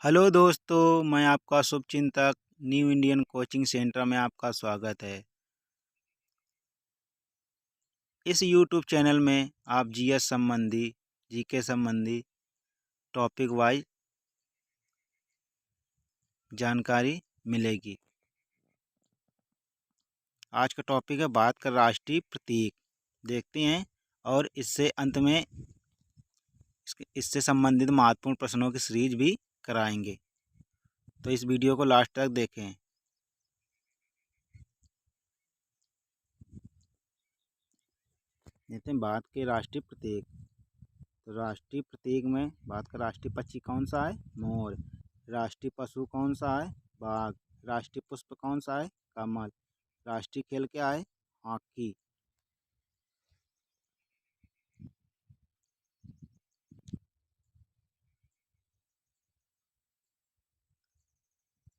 Hello दोस्तों, मैं आपका शुभचिंतक न्यू इंडियन कोचिंग सेंटर में आपका स्वागत है। इस यूट्यूब चैनल में आप जीएस संबंधी, जीके संबंधी टॉपिक वाइज जानकारी मिलेगी। आज का टॉपिक है भारत का राष्ट्रीय प्रतीक। देखते हैं और इससे अंत में इससे संबंधित महत्वपूर्ण प्रश्नों की सीरीज भी कराएंगे, तो इस वीडियो को लास्ट तक देखें। देखते हैं भारत के राष्ट्रीय प्रतीक। तो राष्ट्रीय प्रतीक में भारत का राष्ट्रीय पक्षी कौन सा है? मोर। राष्ट्रीय पशु कौन सा है? बाघ। राष्ट्रीय पुष्प कौन सा है? कमल। राष्ट्रीय खेल क्या है? हॉकी।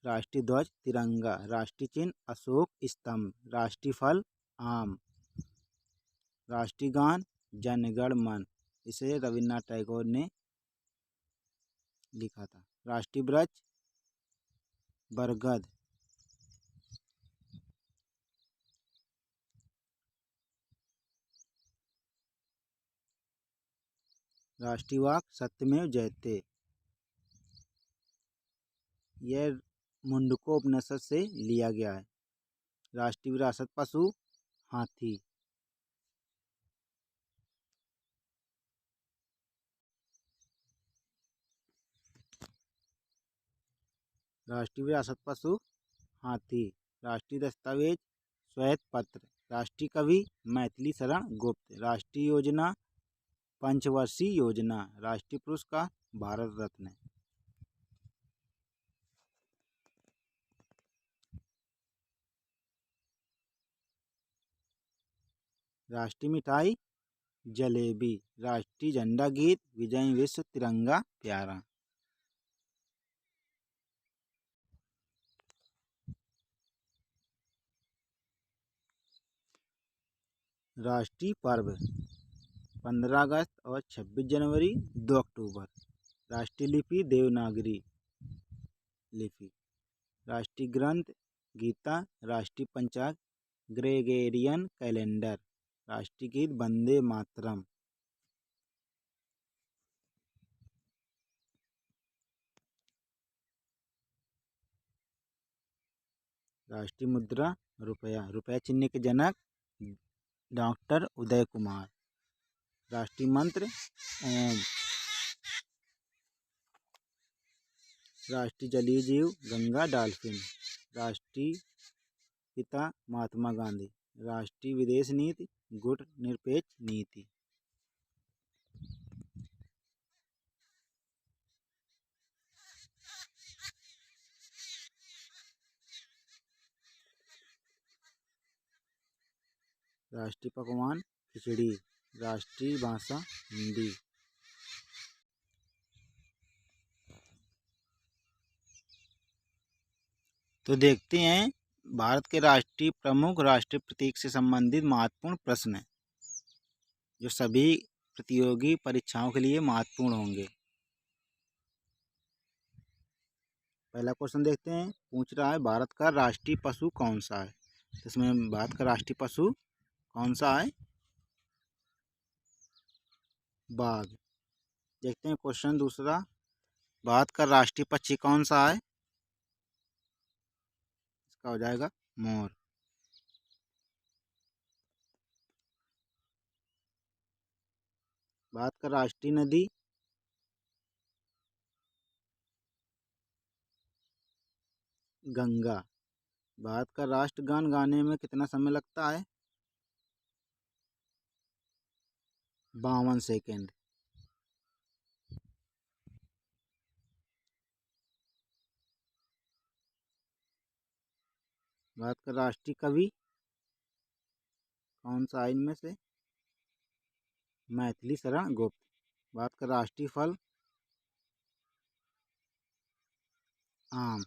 राष्ट्रीय ध्वज तिरंगा। राष्ट्रीय चिन्ह अशोक स्तंभ। राष्ट्रीय फल आम। राष्ट्रीय गान जन गण मन। इसे रविन्द्रनाथ टैगोर ने लिखा था। राष्ट्रीय वृक्ष बरगद। राष्ट्रीय वाक सत्यमेव जयते। यह मुंडकोपनिषद से लिया गया है। राष्ट्रीय विरासत पशु हाथी। राष्ट्रीय विरासत पशु हाथी। राष्ट्रीय दस्तावेज श्वेत पत्र। राष्ट्रीय कवि मैथिली शरण गुप्त। राष्ट्रीय योजना पंचवर्षीय योजना। राष्ट्रीय पुरस्कार भारत रत्न। राष्ट्रीय मिठाई जलेबी। राष्ट्रीय झंडा गीत विजय विश्व तिरंगा प्यारा। राष्ट्रीय पर्व 15 अगस्त और 26 जनवरी 2 अक्टूबर। राष्ट्रीय लिपि देवनागरी लिपि। राष्ट्रीय ग्रंथ गीता। राष्ट्रीय पंचांग ग्रेगोरियन कैलेंडर। राष्ट्रीय गीत वंदे मातरम। राष्ट्रीय मुद्रा रुपया। रुपया चिन्ह के जनक डॉक्टर उदय कुमार। राष्ट्रीय मंत्र ओम। राष्ट्रीय जलीय जीव गंगा डॉल्फिन। राष्ट्रीय पिता महात्मा गांधी। राष्ट्रीय विदेश नीति गुट निरपेक्ष नीति। राष्ट्रीय पकवान खिचड़ी। राष्ट्रीय भाषा हिंदी। तो देखते हैं भारत के राष्ट्रीय प्रमुख राष्ट्रीय प्रतीक से संबंधित महत्वपूर्ण प्रश्न जो सभी प्रतियोगी परीक्षाओं के लिए महत्वपूर्ण होंगे। पहला क्वेश्चन देखते हैं। पूछ रहा है भारत का राष्ट्रीय पशु कौन सा है? इसमें भारत का राष्ट्रीय पशु कौन सा है? बाघ। देखते हैं क्वेश्चन दूसरा। भारत का राष्ट्रीय पक्षी कौन सा है? इसका हो जाएगा मोर। भारत का राष्ट्रीय नदी गंगा। भारत का राष्ट्रगान गाने में कितना समय लगता है? 52 सेकेंड। भारत का राष्ट्रीय कवि कौन सा है इनमें से? मैथिली शरण गुप्त। भारत का राष्ट्रीय फल आम।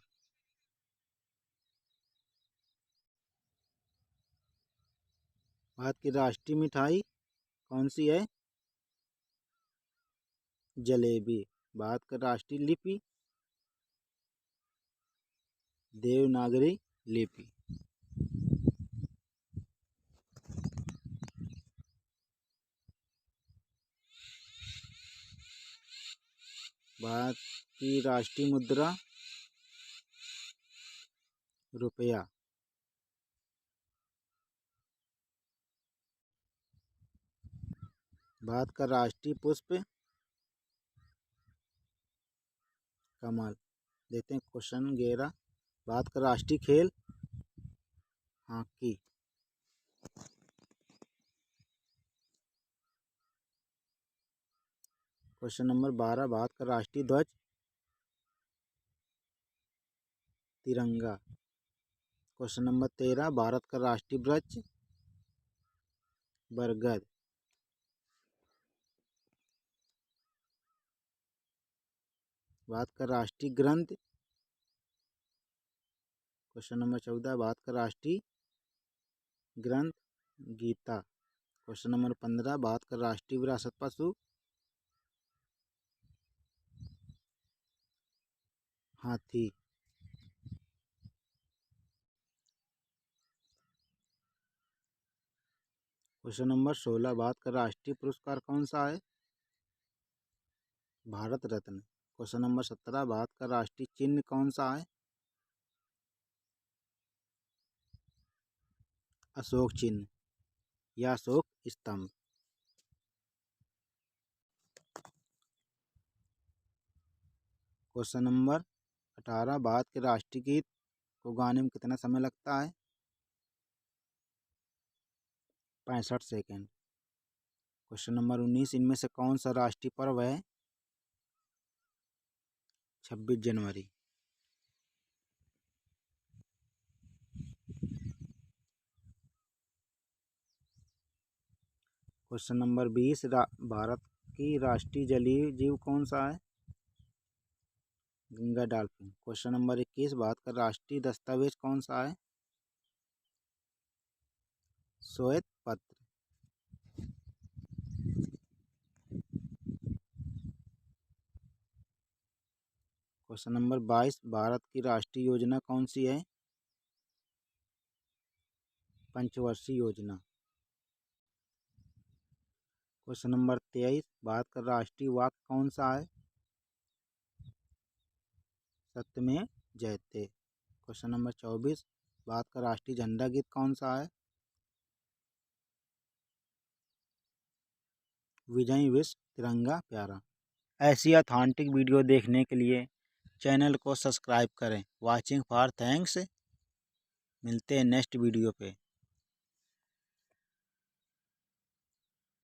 भारत की राष्ट्रीय मिठाई कौन सी है? जलेबी। भारत का राष्ट्रीय लिपि देवनागरी लिपि। भारत की राष्ट्रीय मुद्रा रुपया। भारत का राष्ट्रीय पुष्प कमल। देते हैं क्वेश्चन 11। भारत का राष्ट्रीय खेल हॉकी। Question number 12। भारत का राष्ट्रीय ध्वज तिरंगा। Question number 13। भारत का राष्ट्रीय वृक्ष बरगद। भारत का राष्ट्रीय ग्रंथ। Question number 14। भारत का राष्ट्रीय ग्रंथ गीता। Question number 15। भारत का राष्ट्रीय विरासत पशु हाथी। Question number 16। भारत का राष्ट्रीय पुरस्कार कौन सा है? भारत रत्न। Question number 17। भारत का राष्ट्रीय चिन्ह कौन सा है? अशोक चिन्ह या अशोक स्तंभ। Question number 18। भारत के राष्ट्रीय गीत को गाने में कितना समय लगता है? 65 सेकंड। Question number 19। इनमें से कौन सा राष्ट्रीय पर्व है? 26 जनवरी। Question number 20। भारत की राष्ट्रीय जलीय जीव कौन सा है? Ganga dolphin. Question number 21। Bharat का राष्ट्रीय दस्तावेज कौन सा है? श्वेत पत्र। Question number 22। भारत की राष्ट्रीय योजना कौन सी है? पंचवर्षीय योजना। Question number 23। भारत का राष्ट्रीय वाक्य कौन सा है? सत्यमेव जयते। Question number 24। भारत का राष्ट्रीय झंडा गीत कौन सा है? विजय विश्व तिरंगा प्यारा। ऐसी ऑथेंटिक वीडियो देखने के लिए चैनल को सब्सक्राइब करें। Watching for thanks. मिलते हैं नेक्स्ट वीडियो पे।